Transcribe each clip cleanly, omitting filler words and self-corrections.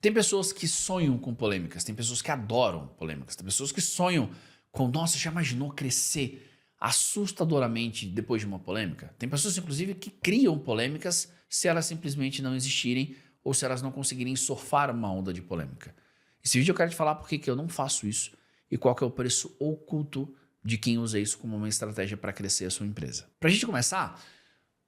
Tem pessoas que sonham com polêmicas, tem pessoas que adoram polêmicas, tem pessoas que sonham com, nossa, já imaginou crescer assustadoramente depois de uma polêmica? Tem pessoas, inclusive, que criam polêmicas se elas simplesmente não existirem ou se elas não conseguirem surfar uma onda de polêmica. Esse vídeo eu quero te falar por que eu não faço isso e qual que é o preço oculto de quem usa isso como uma estratégia para crescer a sua empresa. Para a gente começar,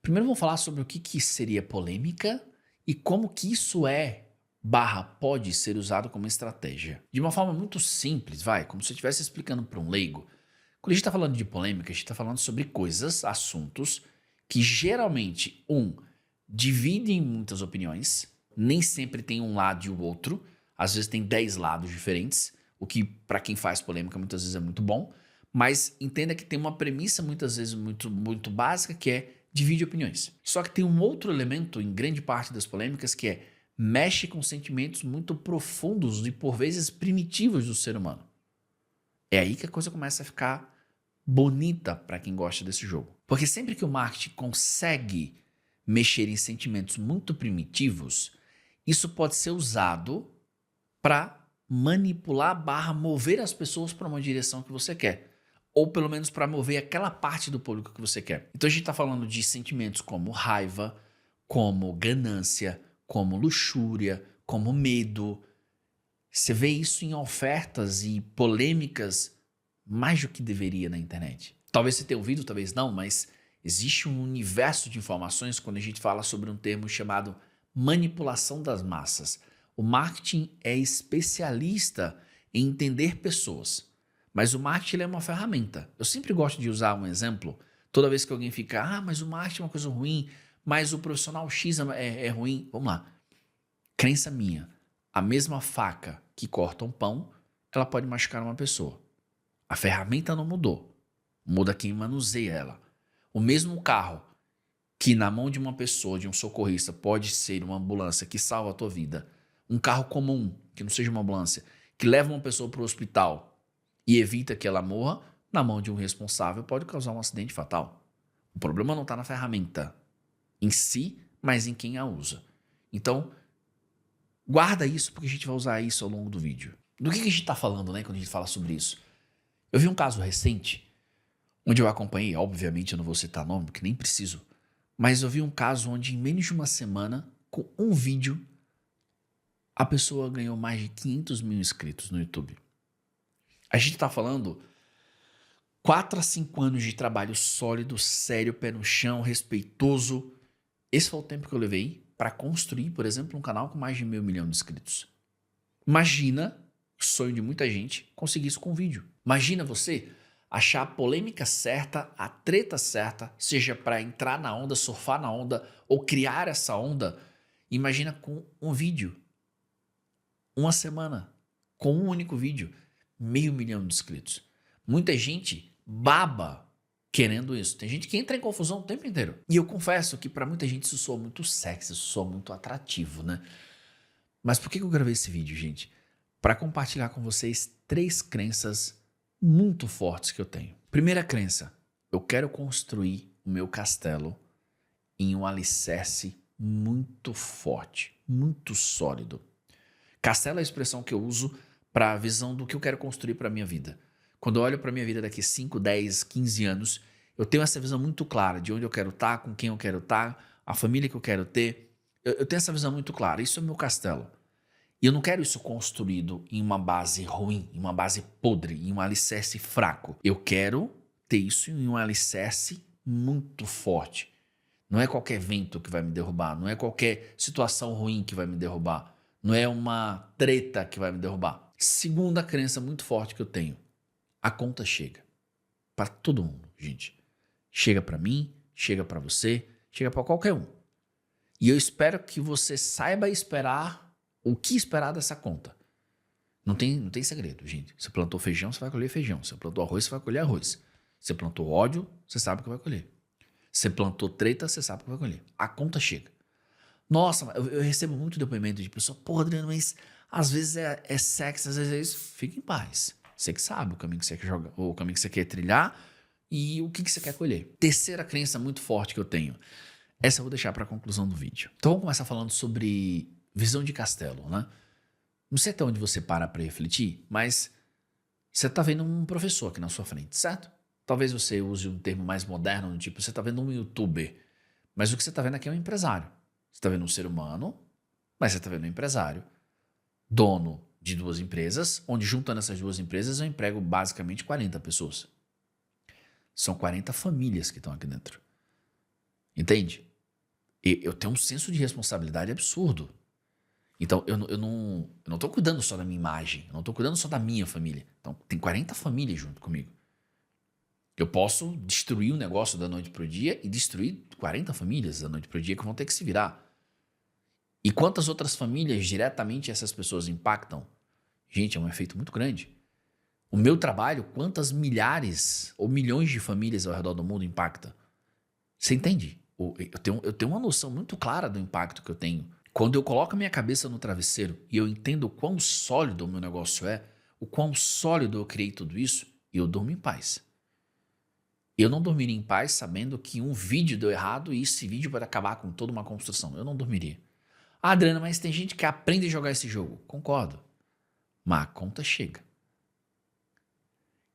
primeiro vamos falar sobre o que seria polêmica e como que isso pode ser usado como estratégia. De uma forma muito simples, como se eu estivesse explicando para um leigo. Quando a gente está falando de polêmica, a gente está falando sobre coisas, assuntos, que geralmente, dividem muitas opiniões, nem sempre tem um lado e o outro, às vezes tem 10 lados diferentes, o que para quem faz polêmica muitas vezes é muito bom, mas entenda que tem uma premissa muitas vezes muito básica que é divide opiniões. Só que tem um outro elemento em grande parte das polêmicas que mexe com sentimentos muito profundos e por vezes primitivos do ser humano. É aí que a coisa começa a ficar bonita para quem gosta desse jogo. Porque sempre que o marketing consegue mexer em sentimentos muito primitivos, isso pode ser usado para manipular / mover as pessoas para uma direção que você quer. Ou pelo menos para mover aquela parte do público que você quer. Então a gente está falando de sentimentos como raiva, como ganância, como luxúria, como medo. Você vê isso em ofertas e polêmicas mais do que deveria na internet. Talvez você tenha ouvido, talvez não, mas existe um universo de informações quando a gente fala sobre um termo chamado manipulação das massas. O marketing é especialista em entender pessoas, mas o marketing é uma ferramenta. Eu sempre gosto de usar um exemplo, toda vez que alguém fica, mas o marketing é uma coisa ruim, mas o profissional X é ruim. Vamos lá. Crença minha, a mesma faca que corta um pão, ela pode machucar uma pessoa. A ferramenta não mudou, muda quem manuseia ela. O mesmo carro que na mão de uma pessoa, de um socorrista, pode ser uma ambulância que salva a tua vida, um carro comum, que não seja uma ambulância, que leva uma pessoa para o hospital e evita que ela morra, na mão de um responsável pode causar um acidente fatal. O problema não está na ferramenta em si, mas em quem a usa. Então, guarda isso porque a gente vai usar isso ao longo do vídeo. Do que a gente está falando, né, quando a gente fala sobre isso? Eu vi um caso recente, onde eu acompanhei, obviamente eu não vou citar nome, porque nem preciso, mas eu vi um caso onde em menos de uma semana, com um vídeo, a pessoa ganhou mais de 500 mil inscritos no YouTube. A gente está falando 4 a 5 anos de trabalho sólido, sério, pé no chão, respeitoso. Esse foi o tempo que eu levei para construir, por exemplo, um canal com mais de 500 mil de inscritos. Imagina, o sonho de muita gente, conseguir isso com vídeo. Imagina você achar a polêmica certa, a treta certa, seja para entrar na onda, surfar na onda ou criar essa onda. Imagina com um vídeo. Uma semana, com um único vídeo, 500 mil de inscritos. Muita gente baba querendo isso. Tem gente que entra em confusão o tempo inteiro. E eu confesso que para muita gente isso soa muito sexy, isso soa muito atrativo, né? Mas por que eu gravei esse vídeo, gente? Para compartilhar com vocês 3 crenças muito fortes que eu tenho. Primeira crença, eu quero construir o meu castelo em um alicerce muito forte, muito sólido. Castelo é a expressão que eu uso para a visão do que eu quero construir para a minha vida. Quando eu olho para a minha vida daqui 5, 10, 15 anos, eu tenho essa visão muito clara de onde eu quero estar, com quem eu quero estar, a família que eu quero ter. Eu tenho essa visão muito clara, isso é o meu castelo. E eu não quero isso construído em uma base ruim, em uma base podre, em um alicerce fraco. Eu quero ter isso em um alicerce muito forte. Não é qualquer vento que vai me derrubar, não é qualquer situação ruim que vai me derrubar. Não é uma treta que vai me derrubar. Segunda crença muito forte que eu tenho. A conta chega. Para todo mundo, gente. Chega para mim, chega para você, chega para qualquer um. E eu espero que você saiba esperar o que esperar dessa conta. Não tem segredo, gente. Você plantou feijão, você vai colher feijão. Você plantou arroz, você vai colher arroz. Você plantou ódio, você sabe o que vai colher. Você plantou treta, você sabe o que vai colher. A conta chega. Nossa, eu recebo muito depoimento de pessoa, Adriano, mas às vezes é sexy, às vezes é isso. Fica em paz. Você que sabe o caminho que você quer jogar, o caminho que você quer trilhar e o que você quer colher. Terceira crença muito forte que eu tenho. Essa eu vou deixar para a conclusão do vídeo. Então vamos começar falando sobre visão de castelo, né? Não sei até onde você para refletir, mas você está vendo um professor aqui na sua frente, certo? Talvez você use um termo mais moderno, tipo, você está vendo um youtuber. Mas o que você está vendo aqui é um empresário. Você está vendo um ser humano, mas você está vendo um empresário, dono de 2 empresas, onde juntando essas 2 empresas eu emprego basicamente 40 pessoas. São 40 famílias que estão aqui dentro. Entende? E eu tenho um senso de responsabilidade absurdo. Então, eu não estou cuidando só da minha imagem, eu não estou cuidando só da minha família. Então, tem 40 famílias junto comigo. Eu posso destruir um negócio da noite para o dia e destruir 40 famílias da noite para o dia que vão ter que se virar. E quantas outras famílias diretamente essas pessoas impactam? Gente, é um efeito muito grande. O meu trabalho, quantas milhares ou milhões de famílias ao redor do mundo impacta? Você entende? Eu tenho uma noção muito clara do impacto que eu tenho. Quando eu coloco a minha cabeça no travesseiro e eu entendo o quão sólido o meu negócio é, o quão sólido eu criei tudo isso, eu durmo em paz. Eu não dormiria em paz sabendo que um vídeo deu errado e esse vídeo pode acabar com toda uma construção. Eu não dormiria. Ah, Adriana, mas tem gente que aprende a jogar esse jogo. Concordo. Mas a conta chega.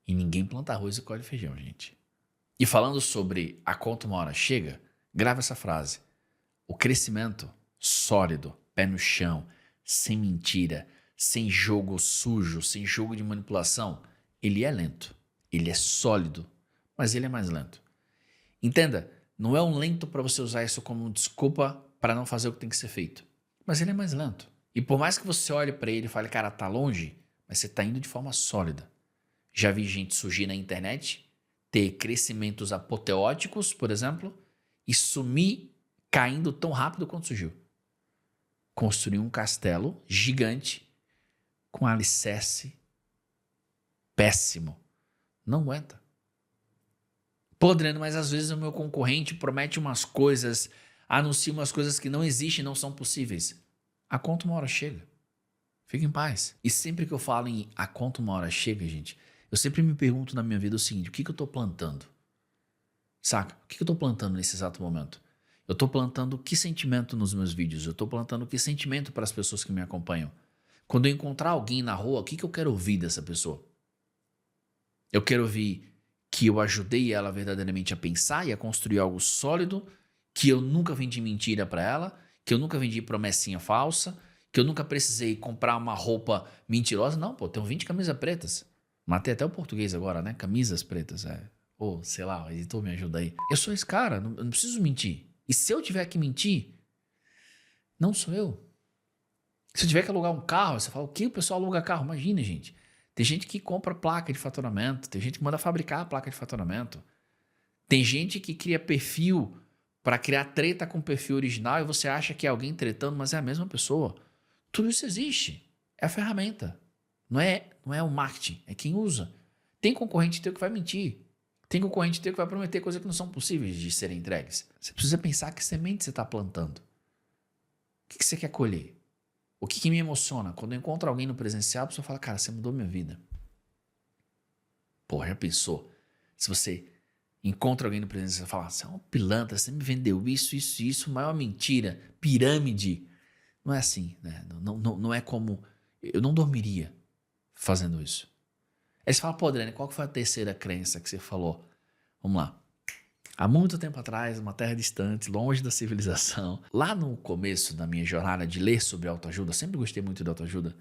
E ninguém planta arroz e colhe feijão, gente. E falando sobre a conta uma hora chega, grava essa frase. O crescimento sólido, pé no chão, sem mentira, sem jogo sujo, sem jogo de manipulação, ele é lento. Ele é sólido, mas ele é mais lento. Entenda, não é um lento para você usar isso como desculpa para não fazer o que tem que ser feito. Mas ele é mais lento. E por mais que você olhe para ele e fale, cara, tá longe, mas você tá indo de forma sólida. Já vi gente surgir na internet, ter crescimentos apoteóticos, por exemplo, e sumir caindo tão rápido quanto surgiu. Construir um castelo gigante com alicerce péssimo. Não aguenta. Pô, Adriano, mas às vezes o meu concorrente promete umas coisas, anuncia umas coisas que não existem e não são possíveis. A conta uma hora chega. Fica em paz. E sempre que eu falo em a conta uma hora chega, gente, eu sempre me pergunto na minha vida o seguinte, o que eu tô plantando? Saca? O que eu tô plantando nesse exato momento? Eu tô plantando que sentimento nos meus vídeos? Eu tô plantando que sentimento para as pessoas que me acompanham? Quando eu encontrar alguém na rua, o que eu quero ouvir dessa pessoa? Eu quero ouvir que eu ajudei ela verdadeiramente a pensar e a construir algo sólido, que eu nunca vendi mentira para ela, que eu nunca vendi promessinha falsa, que eu nunca precisei comprar uma roupa mentirosa. Não, pô, tenho 20 camisas pretas. Matei até o português agora, né? Camisas pretas, é. Ou, sei lá, o editor me ajuda aí. Eu sou esse cara, eu não preciso mentir. E se eu tiver que mentir, não sou eu. Se eu tiver que alugar um carro, você fala, o que o pessoal aluga carro? Imagina, gente. Tem gente que compra placa de faturamento, tem gente que manda fabricar a placa de faturamento. Tem gente que cria perfil para criar treta com o perfil original e você acha que é alguém tretando, mas é a mesma pessoa. Tudo isso existe. É a ferramenta. Não é o marketing, é quem usa. Tem concorrente teu que vai mentir. Tem concorrente teu que vai prometer coisas que não são possíveis de serem entregues. Você precisa pensar que semente você está plantando. O que você quer colher? O que me emociona? Quando eu encontro alguém no presencial, a pessoa fala, cara, você mudou minha vida. Pô, já pensou? Se você encontra alguém no presencial e fala, você é uma pilantra, você me vendeu isso, maior mentira, pirâmide. Não é assim, né? Não é como... Eu não dormiria fazendo isso. Aí você fala, pô, Adriane, qual que foi a terceira crença que você falou? Vamos lá. Há muito tempo atrás, uma terra distante, longe da civilização, lá no começo da minha jornada de ler sobre autoajuda, sempre gostei muito de autoajuda,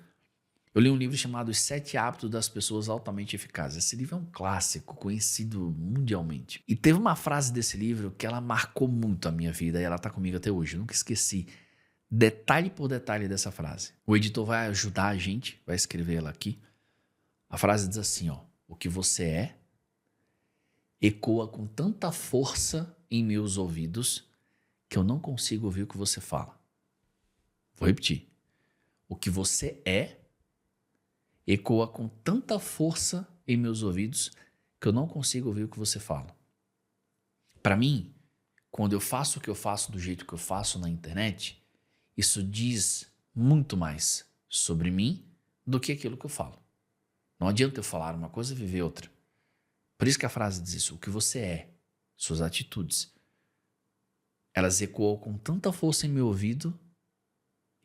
eu li um livro chamado Os 7 Hábitos das Pessoas Altamente Eficazes. Esse livro é um clássico, conhecido mundialmente. E teve uma frase desse livro que ela marcou muito a minha vida e ela está comigo até hoje. Eu nunca esqueci, detalhe por detalhe dessa frase. O editor vai ajudar a gente, vai escrever ela aqui. A frase diz assim, ó, o que você é ecoa com tanta força em meus ouvidos que eu não consigo ouvir o que você fala. Vou repetir. O que você é ecoa com tanta força em meus ouvidos que eu não consigo ouvir o que você fala. Para mim, quando eu faço o que eu faço do jeito que eu faço na internet, isso diz muito mais sobre mim do que aquilo que eu falo. Não adianta eu falar uma coisa e viver outra. Por isso que a frase diz isso, o que você é, suas atitudes, elas ecoam com tanta força em meu ouvido,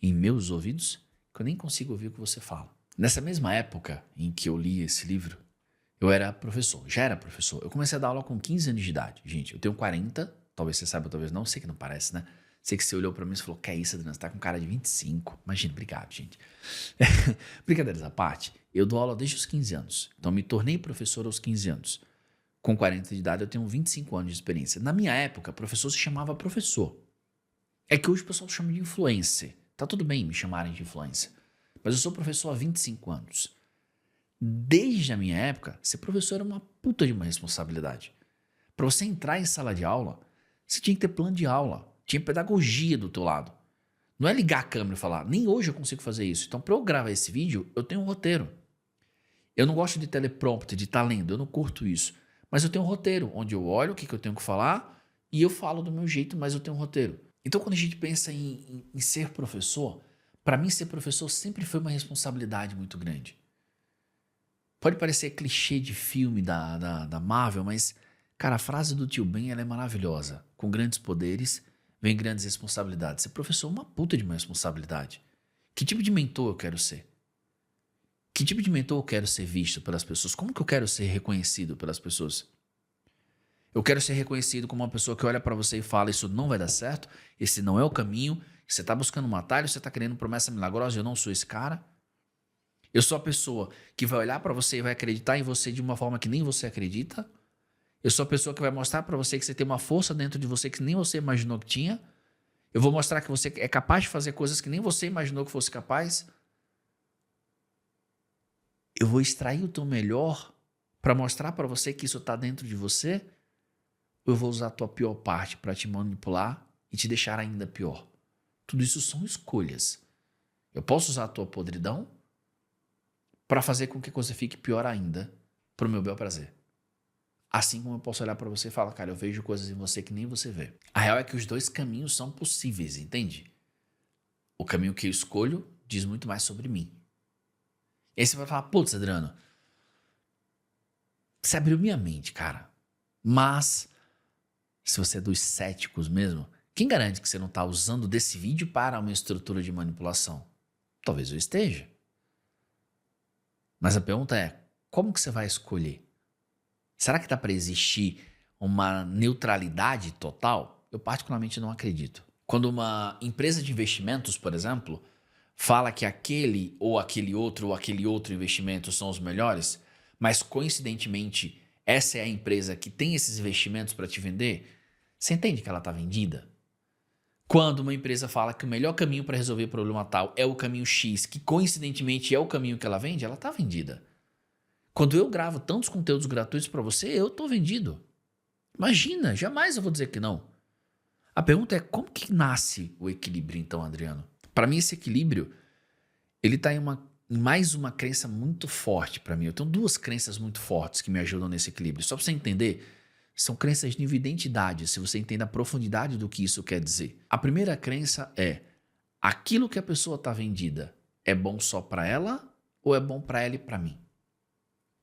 em meus ouvidos, que eu nem consigo ouvir o que você fala. Nessa mesma época em que eu li esse livro, eu era professor, já era professor. Eu comecei a dar aula com 15 anos de idade. Gente, eu tenho 40, talvez você saiba, talvez não, sei que não parece, né? Sei que você olhou pra mim e falou, que é isso, Adriano, você tá com cara de 25. Imagina, obrigado, gente. Brincadeiras à parte, eu dou aula desde os 15 anos. Então, me tornei professor aos 15 anos. Com 40 de idade, eu tenho 25 anos de experiência. Na minha época, professor se chamava professor. É que hoje o pessoal chama de influencer. Tá tudo bem me chamarem de influencer. Mas eu sou professor há 25 anos. Desde a minha época, ser professor era uma puta de uma responsabilidade. Para você entrar em sala de aula, você tinha que ter plano de aula. Tinha pedagogia do teu lado. Não é ligar a câmera e falar, nem hoje eu consigo fazer isso. Então, para eu gravar esse vídeo, eu tenho um roteiro. Eu não gosto de teleprompter, de estar lendo, eu não curto isso. Mas eu tenho um roteiro, onde eu olho o que eu tenho que falar e eu falo do meu jeito, mas eu tenho um roteiro. Então, quando a gente pensa em ser professor, para mim ser professor sempre foi uma responsabilidade muito grande. Pode parecer clichê de filme da Marvel, mas, cara, a frase do tio Ben ela é maravilhosa. Com grandes poderes, vem grandes responsabilidades. Ser professor é uma puta de uma responsabilidade. Que tipo de mentor eu quero ser? Que tipo de mentor eu quero ser visto pelas pessoas? Como que eu quero ser reconhecido pelas pessoas? Eu quero ser reconhecido como uma pessoa que olha pra você e fala, isso não vai dar certo, esse não é o caminho, você tá buscando um atalho, você tá querendo promessa milagrosa, eu não sou esse cara. Eu sou a pessoa que vai olhar pra você e vai acreditar em você de uma forma que nem você acredita. Eu sou a pessoa que vai mostrar pra você que você tem uma força dentro de você que nem você imaginou que tinha. Eu vou mostrar que você é capaz de fazer coisas que nem você imaginou que fosse capaz. Eu vou extrair o teu melhor pra mostrar pra você que isso tá dentro de você. Ou eu vou usar a tua pior parte pra te manipular e te deixar ainda pior. Tudo isso são escolhas. Eu posso usar a tua podridão para fazer com que a coisa fique pior ainda, pro meu bel prazer. Assim como eu posso olhar para você e falar, cara, eu vejo coisas em você que nem você vê. A real é que os dois caminhos são possíveis, entende? O caminho que eu escolho diz muito mais sobre mim. E aí você vai falar, putz, Adriano, você abriu minha mente, cara. Mas, se você é dos céticos mesmo, quem garante que você não está usando desse vídeo para uma estrutura de manipulação? Talvez eu esteja. Mas a pergunta é, como que você vai escolher? Será que dá para existir uma neutralidade total? Eu particularmente não acredito. Quando uma empresa de investimentos, por exemplo, fala que aquele ou aquele outro investimento são os melhores, mas coincidentemente essa é a empresa que tem esses investimentos para te vender, você entende que ela está vendida? Quando uma empresa fala que o melhor caminho para resolver o problema tal é o caminho X, que coincidentemente é o caminho que ela vende, ela está vendida. Quando eu gravo tantos conteúdos gratuitos para você, eu tô vendido. Imagina, jamais eu vou dizer que não. A pergunta é como que nasce o equilíbrio então, Adriano? Para mim esse equilíbrio, ele tá em mais uma crença muito forte para mim. Eu tenho duas crenças muito fortes que me ajudam nesse equilíbrio. Só para você entender, são crenças de nível identidade, se você entende a profundidade do que isso quer dizer. A primeira crença é, aquilo que a pessoa tá vendida é bom só para ela ou é bom para ela e para mim?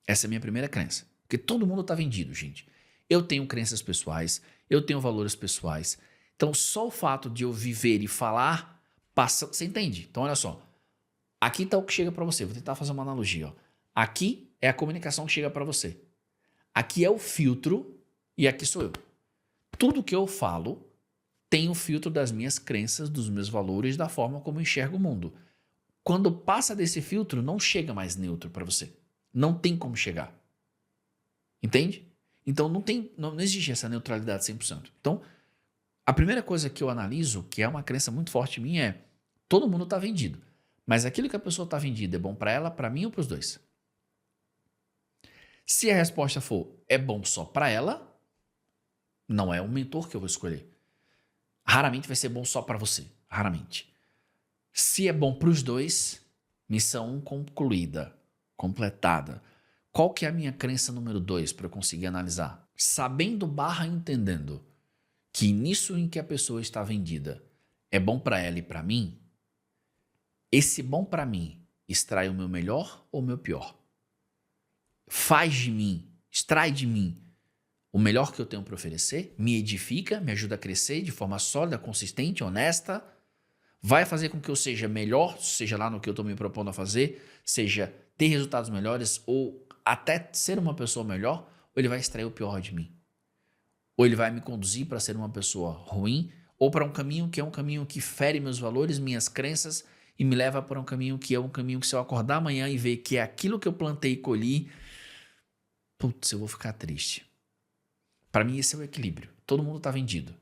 Essa é a minha primeira crença. Porque todo mundo está vendido, gente. Eu tenho crenças pessoais, eu tenho valores pessoais. Então, só o fato de eu viver e falar, passa. Você entende? Então, olha só. Aqui está o que chega para você. Vou tentar fazer uma analogia. Ó. Aqui é a comunicação que chega para você. Aqui é o filtro e aqui sou eu. Tudo que eu falo tem o filtro das minhas crenças, dos meus valores, da forma como eu enxergo o mundo. Quando passa desse filtro, não chega mais neutro para você. Não tem como chegar. Entende? Então não existe essa neutralidade 100%. Então, a primeira coisa que eu analiso, que é uma crença muito forte em mim, é todo mundo está vendido. Mas aquilo que a pessoa está vendida é bom para ela, para mim ou para os dois? Se a resposta for é bom só para ela, não é o mentor que eu vou escolher. Raramente vai ser bom só para você. Raramente. Se é bom para os dois, missão concluída. Completada. Qual que é a minha crença número 2 para eu conseguir analisar? Sabendo / entendendo que nisso em que a pessoa está vendida é bom para ela e para mim, esse bom para mim extrai o meu melhor ou o meu pior? Faz de mim, extrai de mim o melhor que eu tenho para oferecer, me edifica, me ajuda a crescer de forma sólida, consistente, honesta, vai fazer com que eu seja melhor, seja lá no que eu estou me propondo a fazer, seja ter resultados melhores ou até ser uma pessoa melhor, ou ele vai extrair o pior de mim? Ou ele vai me conduzir para ser uma pessoa ruim, ou para um caminho que é um caminho que fere meus valores, minhas crenças, e me leva para um caminho que é um caminho que se eu acordar amanhã e ver que é aquilo que eu plantei e colhi, putz, eu vou ficar triste. Para mim esse é o equilíbrio. Todo mundo está vendido.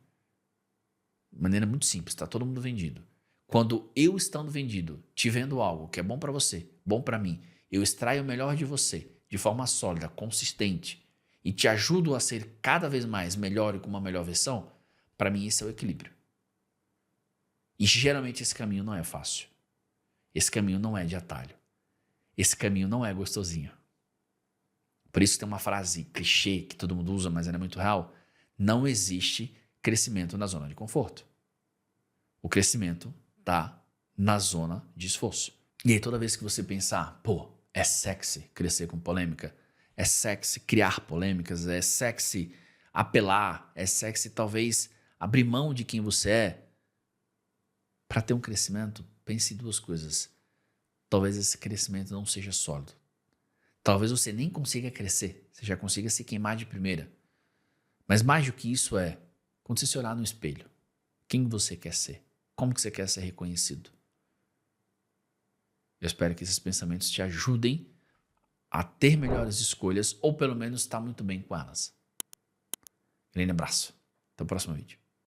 De maneira muito simples, está todo mundo vendido. Quando eu estando vendido, te vendo algo que é bom para você, bom para mim, eu extraio o melhor de você de forma sólida, consistente e te ajudo a ser cada vez mais melhor e com uma melhor versão, para mim esse é o equilíbrio. E geralmente esse caminho não é fácil. Esse caminho não é de atalho. Esse caminho não é gostosinho. Por isso tem uma frase clichê que todo mundo usa, mas ela é muito real. Não existe crescimento na zona de conforto. O crescimento está na zona de esforço. E aí toda vez que você pensar, pô, é sexy crescer com polêmica, é sexy criar polêmicas, é sexy apelar, é sexy talvez abrir mão de quem você é, para ter um crescimento, pense em duas coisas. Talvez esse crescimento não seja sólido. Talvez você nem consiga crescer, você já consiga se queimar de primeira. Mas mais do que isso é, quando você se olhar no espelho, quem você quer ser? Como que você quer ser reconhecido? Eu espero que esses pensamentos te ajudem a ter melhores escolhas ou pelo menos estar muito bem com elas. Grande abraço. Até o próximo vídeo.